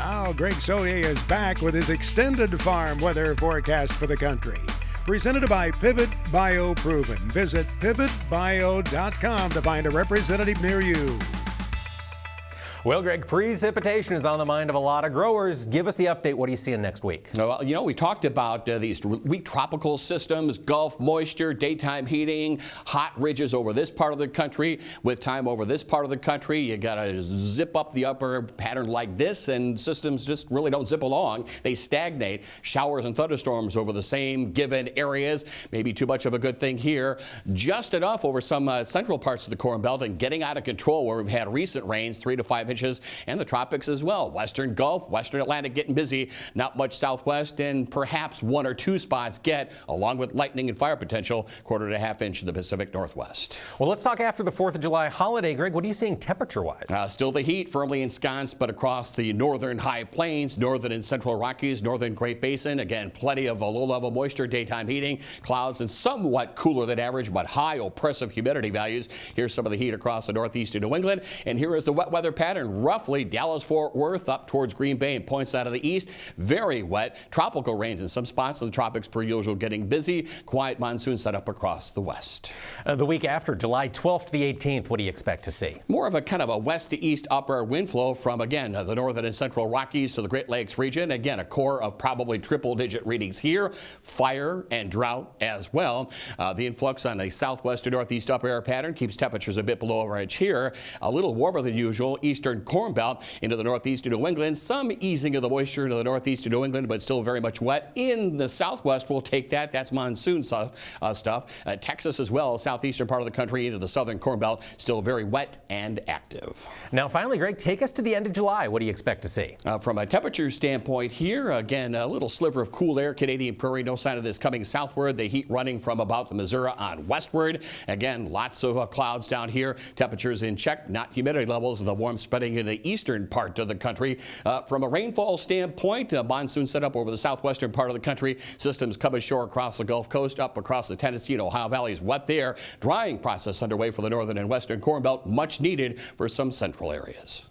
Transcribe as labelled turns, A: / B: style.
A: Now, Greg Soye is back with his extended farm weather forecast for the country. Presented by Pivot Bio Proven. Visit pivotbio.com to find a representative near you.
B: Well, Greg, precipitation is on the mind of a lot of growers. Give us the update. What are you seeing next week?
C: Well, you know, we talked about these weak tropical systems, Gulf moisture, daytime heating, hot ridges over this part of the country. With time over this part of the country, you got to zip up the upper pattern like this, and systems just really don't zip along. They stagnate. Showers and thunderstorms over the same given areas. Maybe too much of a good thing here. Just enough over some central parts of the Corn Belt, and getting out of control where we've had recent rains, 3 to 5 inches. And the tropics as well. Western Gulf, Western Atlantic getting busy. Not much southwest, and perhaps 1 or 2 spots get, along with lightning and fire potential, 1/4 to 1/2 inch in the Pacific Northwest.
B: Well, let's talk after the 4th of July holiday. Greg, what are you seeing temperature-wise?
C: Still the heat firmly ensconced, but across the northern high plains, northern and central Rockies, northern Great Basin. Again, plenty of low-level moisture, daytime heating, clouds, and somewhat cooler than average, but high oppressive humidity values. Here's some of the heat across the northeast of New England, and here is the wet weather pattern. Roughly Dallas-Fort Worth up towards Green Bay and points out of the east. Very wet. Tropical rains in some spots in the tropics per usual, getting busy. Quiet monsoon set up across the west.
B: The week after, July 12th to the 18th, what do you expect to see?
C: More of a kind of a west to east upper wind flow from, again, the northern and central Rockies to the Great Lakes region. Again, a core of probably triple-digit readings here. Fire and drought as well. The influx on the southwest to northeast upper air pattern keeps temperatures a bit below average here. A little warmer than usual. Eastern Corn Belt into the northeast of New England. Some easing of the moisture into the northeast of New England, but still very much wet. In the southwest, we'll take that. That's monsoon stuff. Texas as well, southeastern part of the country into the southern Corn Belt, still very wet and active.
B: Now, finally, Greg, take us to the end of July. What do you expect to see?
C: From a temperature standpoint here, again, a little sliver of cool air, Canadian Prairie. No sign of this coming southward. The heat running from about the Missouri on westward. Again, lots of clouds down here. Temperatures in check, not humidity levels. The warm spreading in the eastern part of the country. From a rainfall standpoint, a monsoon set up over the southwestern part of the country. Systems come ashore across the Gulf Coast, up across the Tennessee and Ohio valleys. Wet there. Drying process underway for the northern and western Corn Belt. Much needed for some central areas.